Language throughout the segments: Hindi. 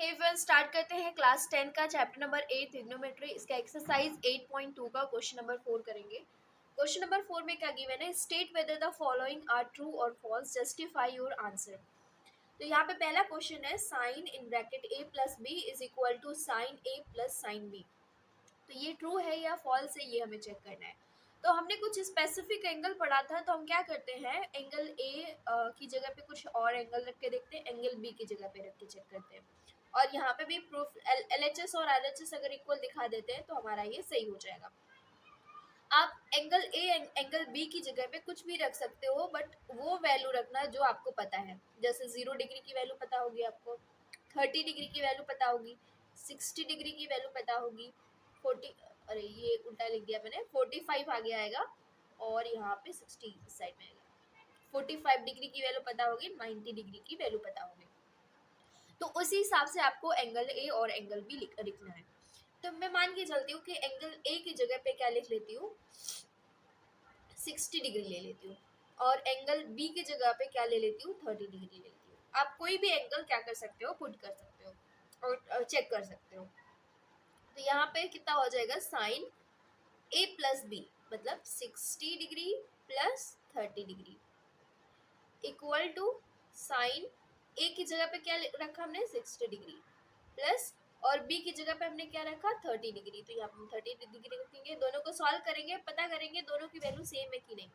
स्टार्ट करते हैं क्लास 10 का चैप्टर नंबर 8 ट्रिग्नोमेट्री। इसका एक्सरसाइज 8.2 का क्वेश्चन नंबर 4 करेंगे। क्वेश्चन नंबर 4 में क्या गिवन है, state whether the following are true और फॉल्स, जस्टिफाई योर आंसर। तो यहाँ पे पहला क्वेश्चन है sine in bracket a plus B is equal to sine a plus sine B. तो ये ट्रू है या फॉल्स है, ये हमें चेक करना है। तो हमने कुछ स्पेसिफिक एंगल पढ़ा था, तो हम क्या करते हैं, एंगल ए की जगह पे कुछ और एंगल रख के देखते हैं, एंगल बी की जगह पे रख के चेक करते हैं। और यहाँ पे भी प्रूफ LHS और RHS अगर इक्वल दिखा देते हैं तो हमारा ये सही हो जाएगा। आप एंगल ए एंगल बी की जगह पे कुछ भी रख सकते हो, बट वो वैल्यू रखना जो आपको पता है। जैसे 0 डिग्री की वैल्यू पता होगी आपको, 30 डिग्री की वैल्यू पता होगी, 60 डिग्री की वैल्यू पता होगी, 40, अरे ये उल्टा लिख दिया मैंने, 45 आगे आएगा और यहाँ पे 60 इस साइड में आएगा। 45 डिग्री की वैल्यू पता होगी, 90 डिग्री की वैल्यू पता होगी। तो उसी हिसाब से आपको एंगल ए और एंगल बी लिखना है। तो मैं मान के चलती हूँ कि एंगल ए की जगह पे क्या लिख लेती हूँ, 60 डिग्री ले लेती हूँ, और एंगल बी की जगह पे क्या ले लेती हूँ, 30 डिग्री ले लेती हूँ। आप कोई भी एंगल क्या कर सकते हो, पुट कर सकते हो और चेक कर सकते हो। तो यहाँ पे कितना हो जाएगा, साइन ए प्लस बी मतलब 60 degree plus 30 degree equal to sine A की जगह पे क्या रखा हमने, 60 डिग्री प्लस, और बी की जगह पे हमने क्या रखा, 30 डिग्री। तो यहाँ पे 30 डिग्री रखेंगे, दोनों को सॉल्व करेंगे, पता करेंगे दोनों की वैल्यू सेम है कि नहीं।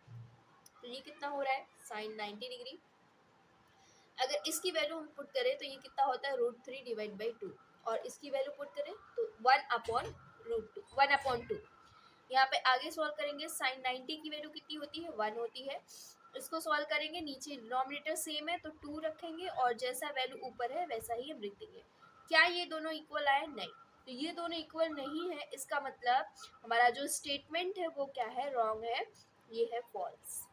तो ये कितना हो रहा है, साइन 90 डिग्री। अगर इसकी वैल्यू हम पुट करें तो ये कितना होता है, √3 डिवाइड बाई 2, और इसकी वैल्यू पुट करें तो 1/√2। यहाँ पे आगे सॉल्व करेंगे, साइन 90 की वैल्यू कितनी होती है, 1 होती है। इसको सॉल्व करेंगे, नीचे डिनोमिनेटर सेम है तो 2 रखेंगे, और जैसा वैल्यू ऊपर है वैसा ही हम लिख देंगे। क्या ये दोनों इक्वल आए, नहीं। तो ये दोनों इक्वल नहीं है, इसका मतलब हमारा जो स्टेटमेंट है वो क्या है, रॉन्ग है, ये है फॉल्स।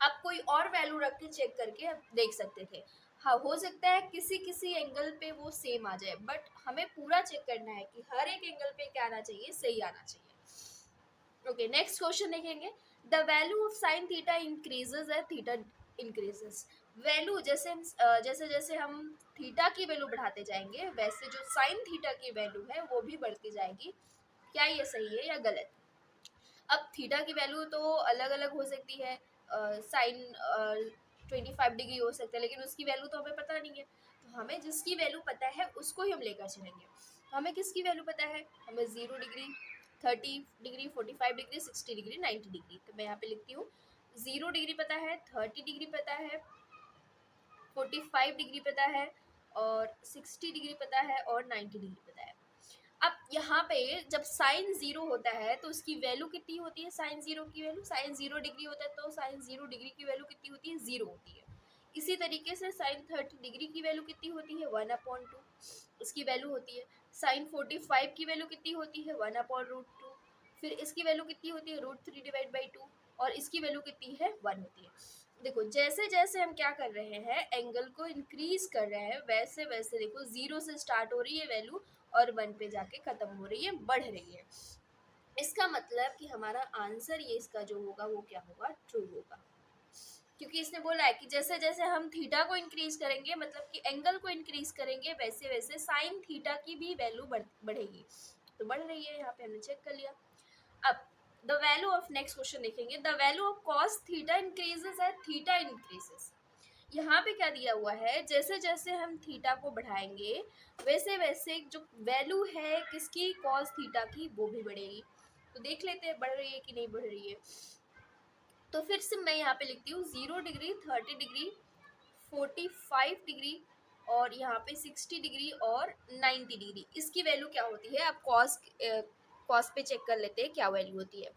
आप कोई और वैल्यू रख के चेक करके देख सकते थे। हाँ, हो सकता है किसी किसी एंगल पे वो सेम आ जाए, बट हमें पूरा चेक करना है कि हर एक एंगल पे क्या आना चाहिए, सही आना चाहिए। ओके, नेक्स्ट क्वेश्चन देखेंगे। The value of sine theta increases as theta increases. Value जैसे जैसे जैसे हम थीटा की वैल्यू बढ़ाते जाएंगे, वैसे जो साइन थीटा की वैल्यू है वो भी बढ़ती जाएगी। क्या ये सही है या गलत? अब थीटा की वैल्यू तो अलग अलग हो सकती है, साइन 25 डिग्री हो सकता है, लेकिन उसकी वैल्यू तो हमें पता नहीं है। तो हमें जिसकी वैल्यू पता है उसको ही हम लेकर चलेंगे। तो हमें किसकी वैल्यू पता है, हमें 0 degree, 30 degree, 45 degree, 60 degree, 90 degree. तो मैं यहाँ पे लिखती हूँ 0 डिग्री पता है, 30 डिग्री पता है, 45 डिग्री पता है, और 60 डिग्री पता है, और 90 डिग्री पता है। अब यहाँ पे जब साइन 0 होता है तो उसकी वैल्यू कितनी होती है, साइन 0 की वैल्यू, साइन 0 डिग्री होता है तो साइन 0 डिग्री की वैल्यू कितनी होती है, 0 होती है। इसी तरीके से साइन 30 डिग्री की वैल्यू कितनी होती है, 1/2 इसकी वैल्यू होती है। साइन 45 की वैल्यू कितनी होती है, 1/√2। फिर इसकी वैल्यू कितनी होती है, √3 डिवाइड बाई 2, और इसकी वैल्यू कितनी है, 1 होती है। देखो जैसे जैसे हम क्या कर रहे हैं, एंगल को इंक्रीज कर रहे हैं, वैसे वैसे देखो 0 से स्टार्ट हो रही है वैल्यू और 1 पे जाके खत्म हो रही है, बढ़ रही है। इसका मतलब कि हमारा आंसर ये इसका जो होगा वो क्या होगा, ट्रू होगा। क्योंकि इसने बोला है कि जैसे जैसे हम थीटा को इंक्रीज करेंगे, मतलब कि एंगल को इंक्रीज करेंगे, वैसे वैसे साइन थीटा की भी वैल्यू बढ़ेगी। तो बढ़ रही है, यहाँ पे हमने चेक कर लिया। अब the value of, next question देखेंगे, the value of cos theta increases as theta increases. यहाँ पे क्या दिया हुआ है, जैसे जैसे हम थीटा को बढ़ाएंगे वैसे वैसे जो वैल्यू है किसकी, कॉस थीटा की, वो भी बढ़ेगी। तो देख लेते हैं बढ़ रही है कि नहीं बढ़ रही है। तो फिर से मैं यहाँ पे लिखती हूँ 0 डिग्री, 30 डिग्री, 45 डिग्री, और यहाँ पे 60 डिग्री और 90 डिग्री। इसकी वैल्यू क्या होती है, आप कॉस पे चेक कर लेते हैं क्या वैल्यू होती है।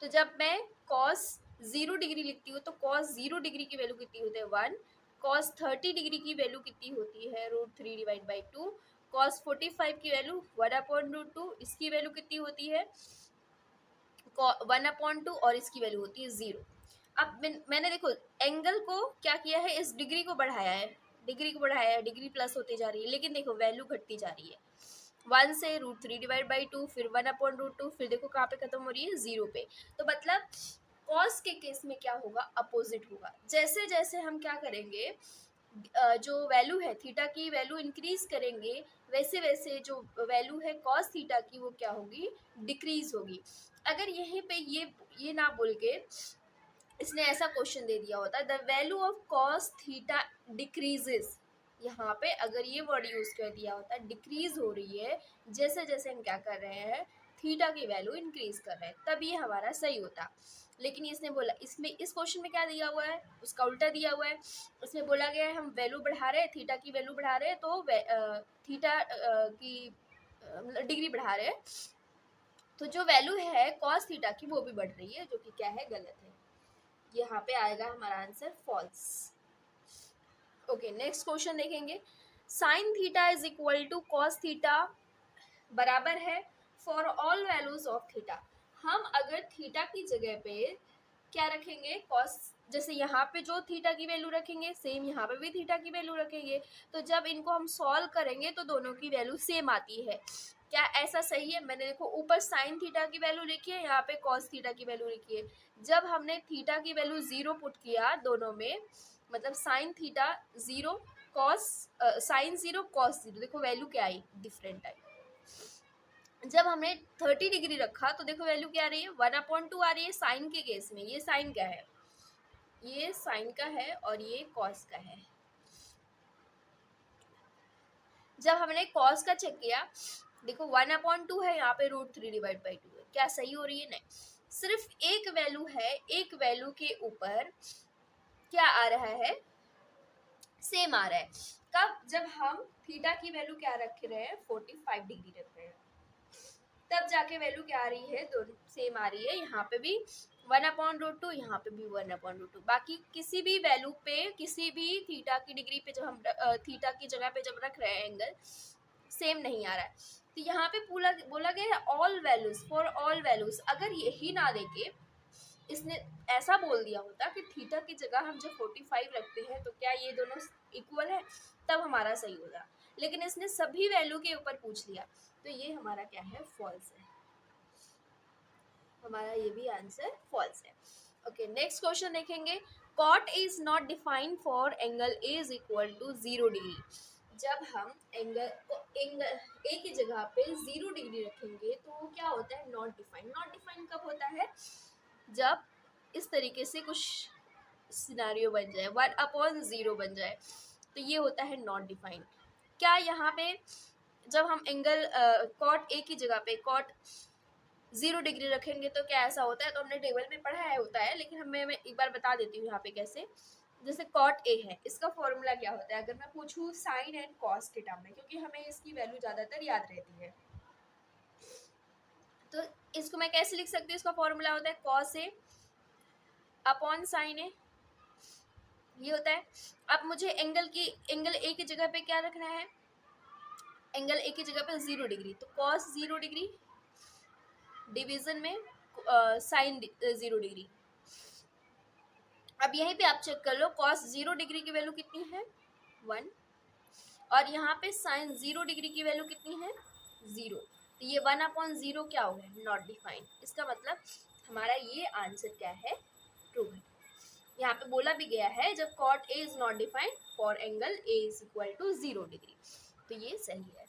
तो जब मैं कॉस 0 डिग्री लिखती हूँ तो कॉस 0 डिग्री की वैल्यू कितनी होती है, 1। कॉस 30 डिग्री की वैल्यू कितनी होती है, √3 डिवाइड बाई 2। कॉस 45 की वैल्यू 1/√2, इसकी वैल्यू कितनी होती है, 1/2, और इसकी वैल्यू होती है 0। अब मैंने देखो एंगल को क्या किया है, इस डिग्री को बढ़ाया है, डिग्री प्लस होती जा रही है, लेकिन देखो वैल्यू घटती जा रही है। 1 से √3 डिवाइड बाई 2, फिर 1/√2, फिर देखो कहाँ पे खत्म हो रही है, 0 पे। तो मतलब कॉस के केस में क्या होगा, अपोजिट होगा। जैसे जैसे हम क्या करेंगे, जो वैल्यू है थीटा की वैल्यू इंक्रीज करेंगे, वैसे वैसे जो वैल्यू है कॉस थीटा की वो क्या होगी, डिक्रीज होगी। अगर यहीं पे ये ना बोल के इसने ऐसा क्वेश्चन दे दिया होता, the value of cos theta decreases, यहाँ पे अगर ये वर्ड यूज कर दिया होता डिक्रीज हो रही है, जैसे जैसे हम क्या कर रहे हैं थीटा की वैल्यू इंक्रीज कर रहे हैं, तब ये हमारा सही होता। लेकिन इसने बोला, इसमें इस क्वेश्चन में क्या दिया हुआ है, उसका उल्टा दिया हुआ है। इसमें बोला गया है हम वैल्यू बढ़ा रहे हैं, थीटा की वैल्यू बढ़ा रहे हैं, तो थीटा की डिग्री बढ़ा रहे हैं, तो जो वैल्यू है कॉस थीटा की वो भी बढ़ रही है, जो कि क्या है, गलत है। यहाँ पे आएगा हमारा answer false. Okay, next question देखेंगे। Sine theta is equal to cos theta बराबर है for all values of theta. हम अगर थीटा की जगह पे क्या रखेंगे, कॉस, जैसे यहाँ पे जो थीटा की वैल्यू रखेंगे सेम यहाँ पे भी थीटा की वैल्यू रखेंगे, तो जब इनको हम सॉल्व करेंगे तो दोनों की वैल्यू सेम आती है। क्या ऐसा सही है? मैंने देखो ऊपर साइन थीटा की वैल्यू लिखी है, यहाँ पे कॉस थीटा की वैल्यू लिखी है। जब हमने थीटा की वैल्यू 0 पुट किया दोनों में, मतलब sine theta 0 cos sine 0 cos 0, देखो वैल्यू क्या आई, डिफरेंट आई। जब हमने 30 डिग्री रखा तो देखो वैल्यू क्या आ रही है, 1/2 आ रही है साइन के केस में। ये साइन का है, ये साइन का है और ये कॉस का है। जब हमने कॉस का चेक किया, देखो 1/2 है, यहाँ पे √3/2 है। क्या सही हो रही है? नहीं, सिर्फ एक वैल्यू है, एक वैल्यू के ऊपर क्या आ रहा है, सेम आ रहा है। कब? जब हम थीटा की वैल्यू क्या रख रहे हैं, 45 डिग्री रख रहे हैं, तब जाके वैल्यू क्या आ रही है, दोनों सेम आ रही है। यहाँ पे भी 1/√2, यहाँ पे भी 1/√2। बाकी किसी भी वैल्यू पे, किसी भी थीटा की डिग्री पे जब हम थीटा की जगह पे जब रख रहे हैं एंगल, सेम नहीं आ रहा है। तो यहाँ पे बोला गया है all values, for all values. अगर यही ना देके इसने ऐसा बोल दिया होता कि थीटा की जगह हम जब 45 रखते हैं तो क्या ये दोनों इक्वल है, तब हमारा सही होगा। लेकिन इसने सभी वैल्यू के ऊपर पूछ लिया, तो ये हमारा क्या है, फॉल्स है। हमारा ये भी आंसर फॉल्स है। ओके, नेक्स्ट क्वेश्चन देखेंगे। Cot is not defined for angle A is equal to 0 degree. जब हम एंगल को ए की जगह पे 0 डिग्री रखेंगे तो क्या होता है, नॉट डिफाइंड। नॉट डिफाइंड कब होता है, जब इस तरीके से कुछ सिनारियो बन जाए, 1/0 बन जाए, तो ये होता है नॉट डिफाइंड। क्या यहाँ पे जब हम एंगल कॉट ए की जगह पे कॉट 0 डिग्री रखेंगे तो क्या ऐसा होता है, तो हमने टेबल में पढ़ा है होता है, लेकिन मैं एक बार बता देती हूँ यहाँ पे कैसे। जैसे कॉट ए है, इसका फॉर्मूला क्या होता है, अगर मैं पूछूँ साइन एंड कॉस के टर्म में, क्योंकि हमें इसकी वैल्यू ज़्यादातर याद रहती है, तो इसको मैं कैसे लिख सकती हूँ, इसका फॉर्मूला होता है कॉस ए अपॉन साइन ए, ये होता है। अब मुझे एंगल ए की जगह पे क्या रखना है, एंगल ए की जगह पे 0 डिग्री, तो कॉस 0 डिग्री डिवीजन में साइन 0 डिग्री। अब यहीं पे आप चेक कर लो, कॉस 0 डिग्री की वैल्यू कितनी है, 1, और यहाँ पे साइन 0 डिग्री की वैल्यू कितनी है, 0। तो ये 1/0 क्या हो गया, नॉट डिफाइंड। इसका मतलब हमारा ये आंसर क्या है, ट्रू है। यहाँ पे बोला भी गया है जब cot A is not defined for angle A is equal to 0 degree, तो ये सही है।